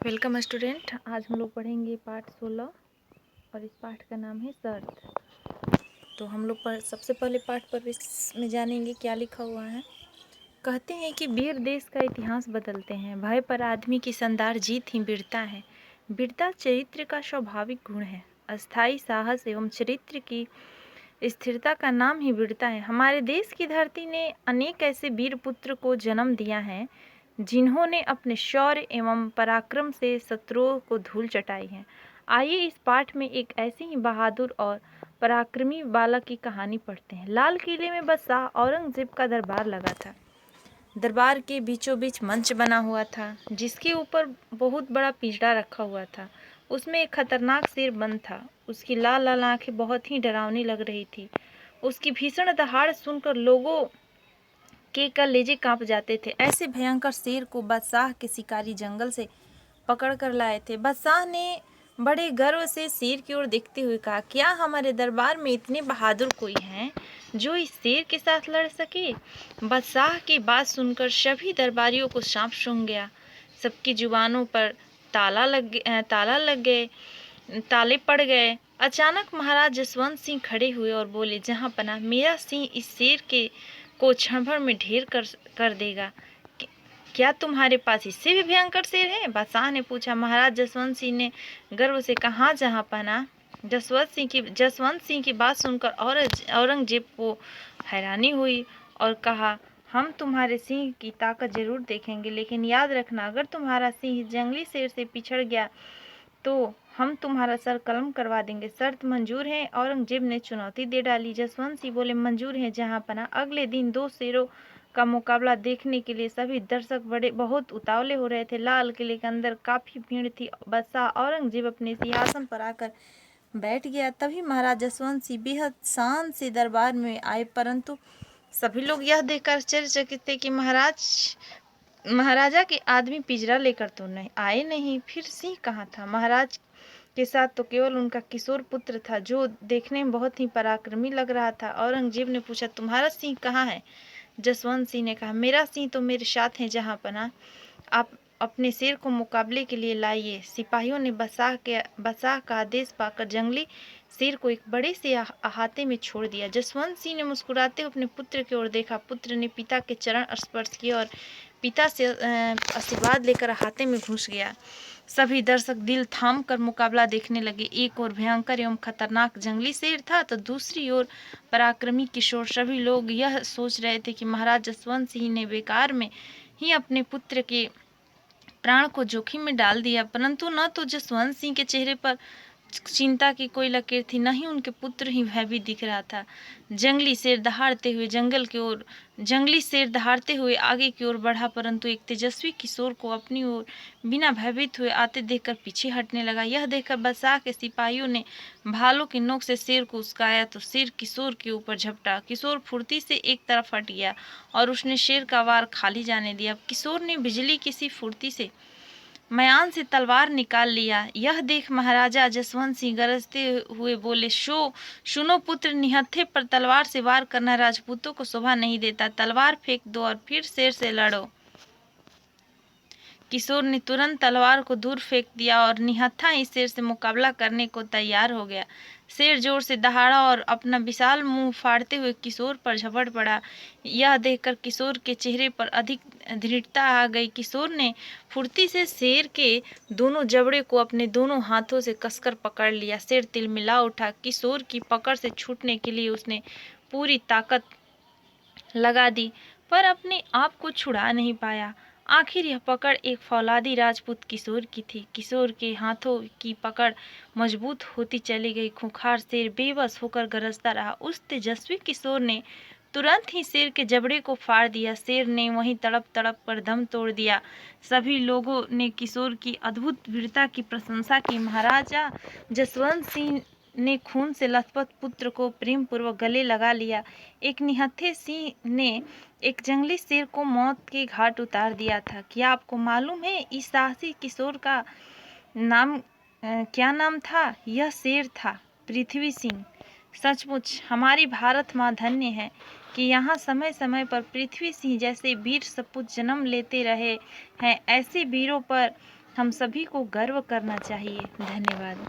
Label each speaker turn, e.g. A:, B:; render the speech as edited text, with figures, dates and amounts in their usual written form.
A: Welcome student. आज हम लोग पढ़ेंगे पाठ 16 और इस पाठ का नाम है शर्त। तो हम लोग सबसे पहले पाठ पर इसमें जानेंगे क्या लिखा हुआ है। कहते हैं कि वीर देश का इतिहास बदलते हैं, भय पर आदमी की शानदार जीत ही वीरता है। वीरता चरित्र का स्वाभाविक गुण है, अस्थायी साहस एवं चरित्र की स्थिरता का नाम ही वीरता है। हमारे देश की धरती ने अनेक ऐसे वीर पुत्र को जन्म दिया है जिन्होंने अपने शौर्य एवं पराक्रम से शत्रुओं को धूल चटाई है। आइए इस पाठ में एक ऐसे ही बहादुर और पराक्रमी बालक की कहानी पढ़ते हैं। लाल किले में बादशाह औरंगजेब का दरबार लगा था। दरबार के बीचों बीच मंच बना हुआ था जिसके ऊपर बहुत बड़ा पिंजरा रखा हुआ था। उसमें एक खतरनाक शेर बंद था। उसकी लाल लाल आंखें बहुत ही डरावनी लग रही थी। उसकी भीषण दहाड़ सुनकर लोगों के कलेजे कांप जाते थे। ऐसे भयंकर शेर को बादशाह के शिकारी जंगल से पकड़ कर लाए थे। बादशाह ने बड़े गर्व से शेर की ओर देखते हुए कहा, क्या हमारे दरबार में इतने बहादुर कोई हैं जो इस शेर के साथ लड़ सके? बादशाह की बात सुनकर सभी दरबारियों को सांप सूंघ गया। सबकी जुबानों पर ताला लग गए, ताले पड़ गए। अचानक महाराज जसवंत सिंह खड़े हुए और बोले, जहां पना मेरा सिंह इस शेर के को क्षण भर में ढेर कर देगा। क्या तुम्हारे पास इससे भी भयंकर शेर है? बादशाह ने पूछा। महाराज जसवंत सिंह ने गर्व से कहा, जहां पना। जसवंत सिंह की बात सुनकर औरंगजेब को हैरानी हुई और कहा, हम तुम्हारे सिंह की ताकत जरूर देखेंगे, लेकिन याद रखना, अगर तुम्हारा सिंह जंगली शेर से पिछड़ गया तो हम तुम्हारा सर कलम करवा देंगे। शर्त मंजूर है? औरंगजेब ने चुनौती दे डाली। जसवंत सिंह बोले, मंजूर है जहां पना। अगले दिन दो शेरों का मुकाबला देखने के लिए सभी दर्शक बहुत उतावले हो रहे थे। लाल किले के अंदर काफी भीड़ थी। बादशाह औरंगजेब अपने सिंहासन पर आकर बैठ गया। तभी महाराज जसवंत सिंह बेहद शान से दरबार में आए, परंतु सभी लोग यह देखकर आश्चर्यचकित थे कि महाराजा के आदमी पिंजरा लेकर तो नहीं आए नहीं, फिर सिंह कहाँ था? महाराज के साथ तो केवल उनका किशोर पुत्र था जो देखने में बहुत ही पराक्रमी लग रहा था। औरंगजेब ने पूछा, तुम्हारा सिंह कहाँ है? जसवंत सिंह ने कहा, मेरा सिंह तो मेरे साथ है जहाँ पना। आप अपने शेर को मुकाबले के लिए लाइए। सिपाहियों ने बादशाह का आदेश पाकर जंगली शेर को एक बड़े से अहाते में छोड़ दिया। जसवंत सिंह ने मुस्कुराते हुए अपने पुत्र की ओर देखा। पुत्र ने पिता के चरण स्पर्श किए और पिता से आशीर्वाद लेकर अहाते में घुस गया। सभी दर्शक दिल थाम कर मुकाबला देखने लगे। एक ओर भयंकर एवं खतरनाक जंगली शेर था तो दूसरी ओर पराक्रमी किशोर। सभी लोग यह सोच रहे थे कि महाराज जसवंत सिंह ने बेकार में ही अपने पुत्र के प्राण को जोखिम में डाल दिया, परंतु न तो जसवंत सिंह के चेहरे पर चिंता की कोई लकीर थी, न ही उनके पुत्र ही भयभीत दिख रहा था। जंगली शेर दहाड़ते हुए आगे की ओर बढ़ा, परंतु एक तेजस्वी किशोर को अपनी ओर बिना भयभीत हुए आते देखकर पीछे हटने लगा। यह देखकर बादशाह के सिपाहियों ने भालों की नोक से शेर को उसकाया तो शेर किशोर के ऊपर झपटा। किशोर फुर्ती से एक तरफ हट गया और उसने शेर का वार खाली जाने दिया। किशोर ने बिजली की सी फुर्ती से म्यान से तलवार निकाल लिया। यह देख महाराजा जसवंत सिंह गरजते हुए बोले, सुनो पुत्र, निहत्थे पर तलवार से वार करना राजपूतों को शोभा नहीं देता। तलवार फेंक दो और फिर शेर से लड़ो। किशोर ने तुरंत तलवार को दूर फेंक दिया और निहत्था ही शेर से मुकाबला करने को तैयार हो गया। शेर जोर से दहाड़ा और अपना विशाल मुंह फाड़ते हुए किशोर पर झपट पड़ा। यह देखकर किशोर के चेहरे पर अधिक दृढ़ता आ गई। किशोर ने फुर्ती से शेर के दोनों जबड़े को अपने दोनों हाथों से कसकर पकड़ लिया। शेर तिलमिला उठा। किशोर की पकड़ से छूटने के लिए उसने पूरी ताकत लगा दी, पर अपने आप को छुड़ा नहीं पाया। आखिर यह पकड़ एक फौलादी राजपूत किशोर की थी। किशोर के हाथों की पकड़ मजबूत होती चली गई। खूंखार शेर बेबस होकर गरजता रहा। उस तेजस्वी किशोर ने तुरंत ही शेर के जबड़े को फाड़ दिया। शेर ने वहीं तड़प तड़प कर दम तोड़ दिया। सभी लोगों ने किशोर की अद्भुत वीरता की प्रशंसा की। महाराजा जसवंत सिंह ने खून से लथपथ पुत्र को प्रेम पूर्वक गले लगा लिया। एक निहत्थे सिंह ने एक जंगली शेर को मौत के घाट उतार दिया था। क्या आपको मालूम है इस साहसी किशोर का क्या नाम था? यह शेर था पृथ्वी सिंह। सचमुच हमारी भारत माँ धन्य है कि यहाँ समय समय पर पृथ्वी सिंह जैसे वीर सपूत जन्म लेते रहे हैं। ऐसे वीरों पर हम सभी को गर्व करना चाहिए। धन्यवाद।